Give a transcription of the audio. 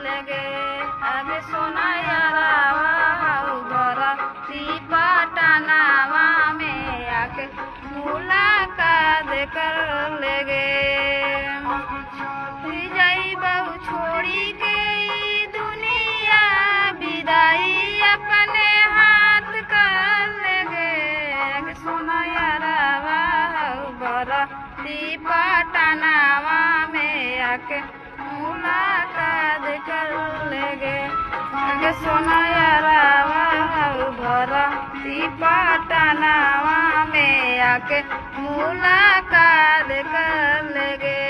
लेगे अबे सोना यारा भरा पटनावा में आके मुलाकात कर लेगे जाई बहु छोड़ी के दुनिया विदाई अपने हाथ कर लेगे सोना यारा भरा पटनावा में आके मुलाकात कर लेगे सोना यारा भरा पटनावा में आके मुलाकात कर लेगे।